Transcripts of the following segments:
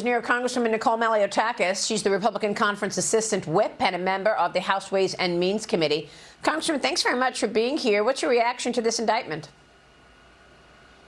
New York Congresswoman Nicole Malliotakis. She's the Republican Conference Assistant Whip and a member of the House Ways and Means Committee. Congresswoman, thanks very much for being here. What's your reaction to this indictment?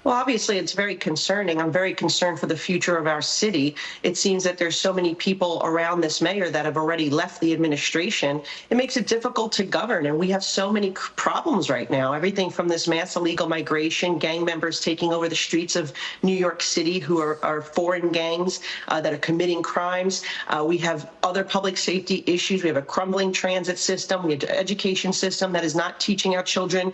Well, obviously, it's very concerning. I'm very concerned for the future of our city. It seems that there's so many people around this mayor that have already left the administration. It makes it difficult to govern, and we have so many problems right now. Everything from this mass illegal migration, gang members taking over the streets of New York City who are foreign gangs that are committing crimes. We have other public safety issues. We have a crumbling transit system. We have an education system that is not teaching our children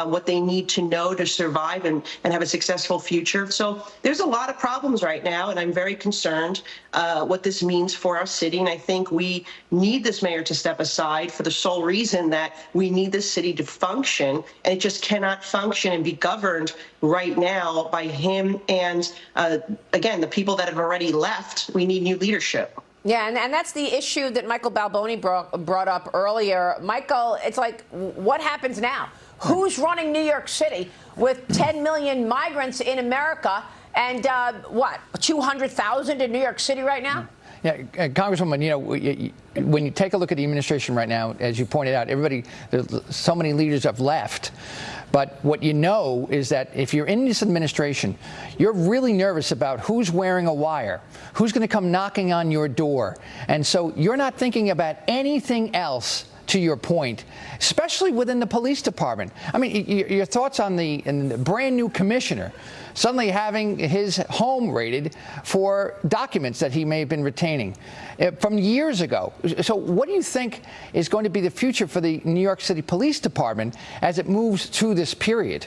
what they need to know to survive and have a successful future. So there's a lot of problems right now, and I'm very concerned what this means for our city. And I think we need this mayor to step aside for the sole reason that we need this city to function, and it just cannot function and be governed right now by him and, again, the people that have already left. We need new leadership. Yeah, and that's the issue that Michael Balboni brought up earlier. Michael, it's like, what happens now? Who's running New York City with 10 million migrants in America and, 200,000 in New York City right now? Yeah, Congresswoman, when you take a look at the administration right now, as you pointed out, so many leaders have left. But what you know is that if you're in this administration, you're really nervous about who's wearing a wire, who's going to come knocking on your door. And so you're not thinking about anything else, to your point, especially within the police department. I mean, your thoughts on the brand new commissioner suddenly having his home raided for documents that he may have been retaining from years ago. So what do you think is going to be the future for the New York City Police Department as it moves through this period?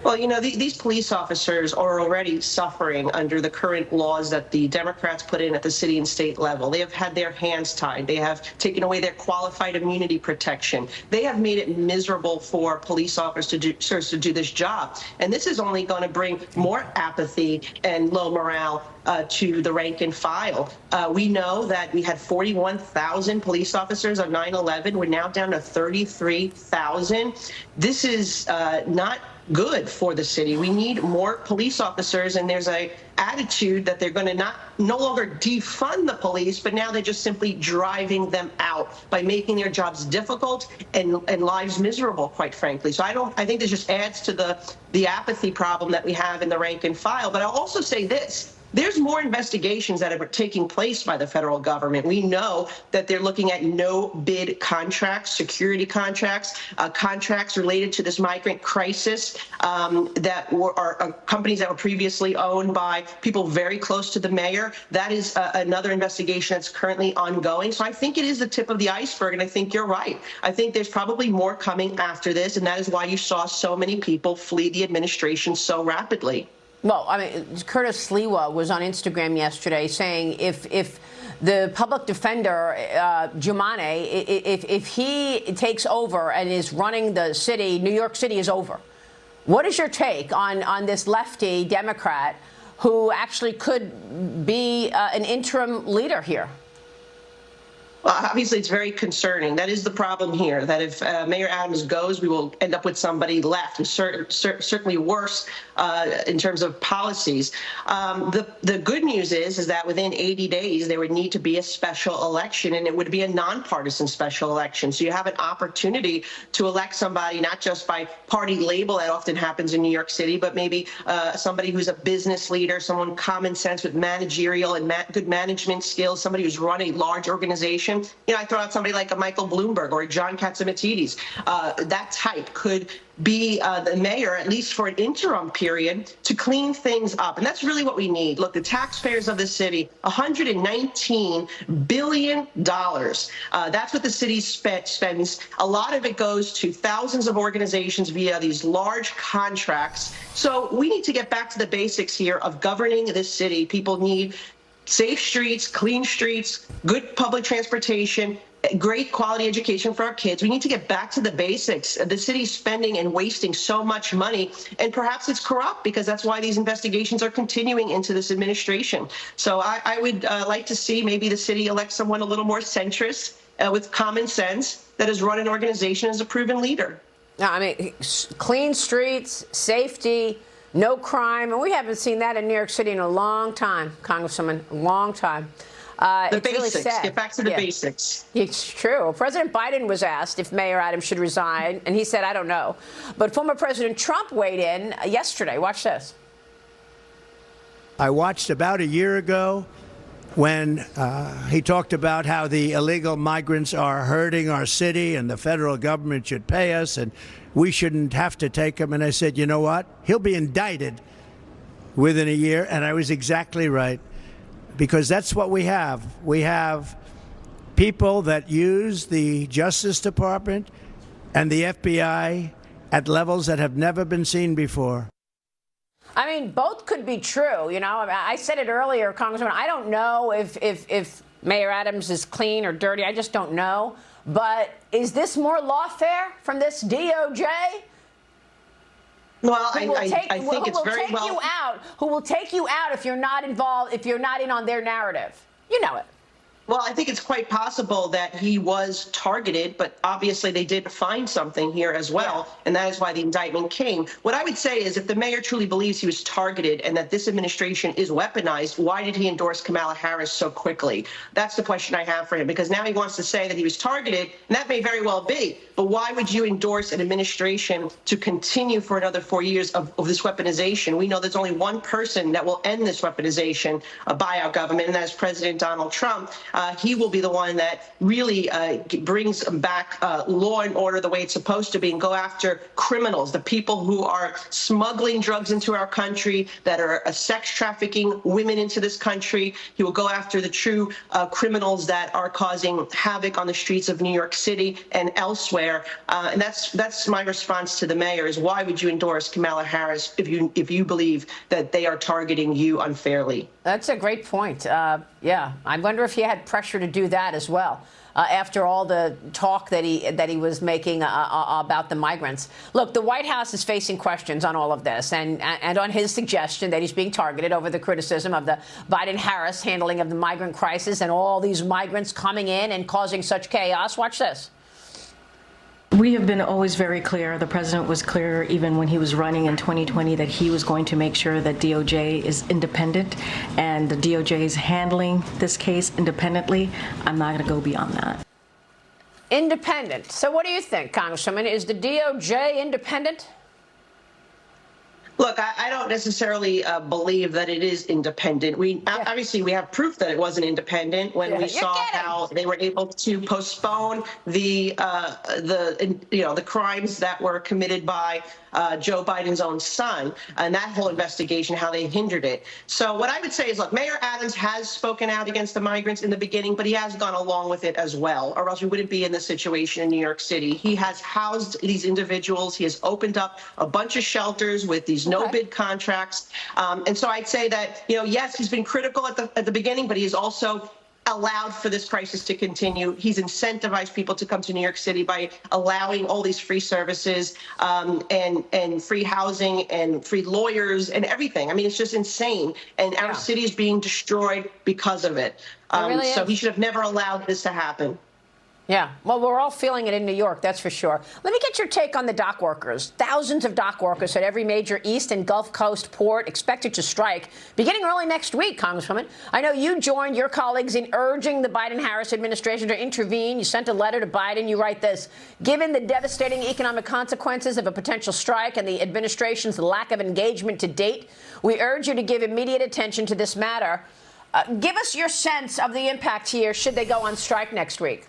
Well, these police officers are already suffering under the current laws that the Democrats put in at the city and state level. They have had their hands tied. They have taken away their qualified immunity protection. They have made it miserable for police officers to do this job. And this is only going to bring more apathy and low morale to the rank and file. We know that we had 41,000 police officers on 9/11. We're now down to 33,000. This is not good for the city. We need more police officers, and there's a attitude that they're going to no longer defund the police, but now they're just simply driving them out by making their jobs difficult and lives miserable, quite frankly. So I think this just adds to the apathy problem that we have in the rank and file. But I'll also say this. There's more investigations that are taking place by the federal government. We know that they're looking at no-bid contracts, security contracts, contracts related to this migrant crisis that are companies that were previously owned by people very close to the mayor. That is another investigation that's currently ongoing. So I think it is the tip of the iceberg, and I think you're right. I think there's probably more coming after this, and that is why you saw so many people flee the administration so rapidly. Well, I mean, Curtis Sliwa was on Instagram yesterday saying if the public defender, Jumane, if he takes over and is running the city, New York City is over. What is your take on this lefty Democrat who actually could be an interim leader here? Well, obviously, it's very concerning. That is the problem here, that if Mayor Adams goes, we will end up with somebody left, and certainly worse in terms of policies. The good news is that within 80 days, there would need to be a special election, and it would be a nonpartisan special election. So you have an opportunity to elect somebody, not just by party label that often happens in New York City, but maybe somebody who's a business leader, someone common sense with managerial and good management skills, somebody who's run a large organization. I throw out somebody like a Michael Bloomberg or a John Katsimatidis. That type could be the mayor, at least for an interim period, to clean things up. And that's really what we need. Look, the taxpayers of the city, $119 billion. That's what the city spends. A lot of it goes to thousands of organizations via these large contracts. So we need to get back to the basics here of governing this city. People need safe streets, clean streets, good public transportation, great quality education for our kids. We need to get back to the basics. The city's spending and wasting so much money, and perhaps it's corrupt because that's why these investigations are continuing into this administration. So I would like to see maybe the city elect someone a little more centrist with common sense that has run an organization as a proven leader. I mean, clean streets, safety, No crime, and we haven't seen that in New York City in a long time, Congresswoman, a long time. The it's really basics. sad. Get back to the basics. It's true. President Biden was asked if Mayor Adams should resign, and he said, I don't know. But former President Trump weighed in yesterday. Watch this. I watched about a year ago when he talked about how the illegal migrants are hurting our city and the federal government should pay us and we shouldn't have to take them. And I said, you know what? He'll be indicted within a year. And I was exactly right, because that's what we have. We have people that use the Justice Department and the FBI at levels that have never been seen before. I mean, both could be true. You know, I said it earlier, Congressman. I don't know if Mayor Adams is clean or dirty. I just don't know. But is this more lawfare from this DOJ? Well, I think it's very well. Who will take you out if you're not involved, if you're not in on their narrative? You know it. Well, I think it's quite possible that he was targeted, but obviously they did find something here as well, and that is why the indictment came. What I would say is if the mayor truly believes he was targeted and that this administration is weaponized, why did he endorse Kamala Harris so quickly? That's the question I have for him, because now he wants to say that he was targeted, and that may very well be, but why would you endorse an administration to continue for another 4 years of this weaponization? We know there's only one person that will end this weaponization by our government, and that is President Donald Trump. He will be the one that really brings back law and order the way it's supposed to be and go after criminals, the people who are smuggling drugs into our country, that are sex trafficking women into this country. He will go after the true criminals that are causing havoc on the streets of New York City and elsewhere. And that's my response to the mayor is, why would you endorse Kamala Harris if you believe that they are targeting you unfairly? That's a great point. Yeah, I wonder if he had pressure to do that as well. After all the talk that he was making about the migrants. Look, the White House is facing questions on all of this and on his suggestion that he's being targeted over the criticism of the Biden-Harris handling of the migrant crisis and all these migrants coming in and causing such chaos. Watch this. We have been always very clear. The president was clear even when he was running in 2020 that he was going to make sure that DOJ is independent, and the DOJ is handling this case independently. I'm not going to go beyond that. Independent. So what do you think, Congresswoman? Is the DOJ independent? Look, I don't necessarily believe that it is independent. Obviously we have proof that it wasn't independent when we saw how they were able to postpone the crimes that were committed by Joe Biden's own son, and that whole investigation, how they hindered it. So what I would say is, look, Mayor Adams has spoken out against the migrants in the beginning, but he has gone along with it as well, or else we wouldn't be in this situation in New York City. He has housed these individuals. He has opened up a bunch of shelters with these no-bid contracts. And so I'd say that, yes, he's been critical at the beginning, but he's also allowed for this crisis to continue. He's incentivized people to come to New York City by allowing all these free services and free housing and free lawyers and everything. I mean, it's just insane. And our city is being destroyed because of it. So he should have never allowed this to happen. Yeah, well, we're all feeling it in New York, that's for sure. Let me get your take on the dock workers. Thousands of dock workers at every major East and Gulf Coast port expected to strike beginning early next week, Congresswoman. I know you joined your colleagues in urging the Biden-Harris administration to intervene. You sent a letter to Biden. You write this: given the devastating economic consequences of a potential strike and the administration's lack of engagement to date, we urge you to give immediate attention to this matter. Give us your sense of the impact here should they go on strike next week.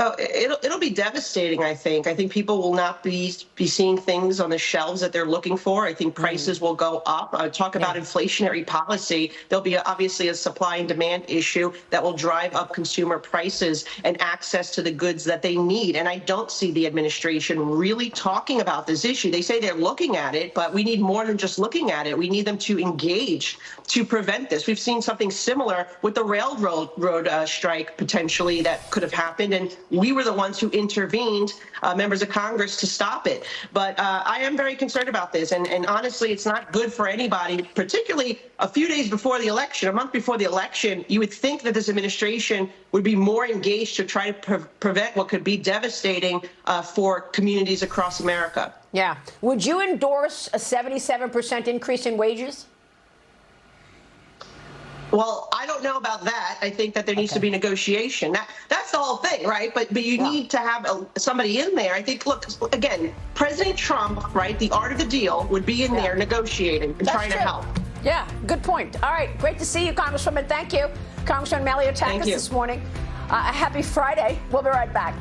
Oh, it'll be devastating, I think. I think people will not be seeing things on the shelves that they're looking for. I think prices will go up. Talk about inflationary policy. There'll be obviously a supply and demand issue that will drive up consumer prices and access to the goods that they need. And I don't see the administration really talking about this issue. They say they're looking at it, but we need more than just looking at it. We need them to engage to prevent this. We've seen something similar with the railroad strike potentially that could have happened. And we were the ones who intervened, members of Congress, to stop it. But I am very concerned about this. And honestly, it's not good for anybody, particularly a few days before the election, a month before the election. You would think that this administration would be more engaged to try to prevent what could be devastating for communities across America. Yeah. Would you endorse a 77% increase in wages? Well, I don't know about that. I think that there needs to be negotiation. That's the whole thing, right? But you need to have somebody in there. I think, look, again, President Trump, right, the art of the deal would be in there negotiating and trying to help. Yeah, good point. All right, great to see you, Congresswoman. Thank you. Congresswoman Malliotakis this morning. Happy Friday. We'll be right back.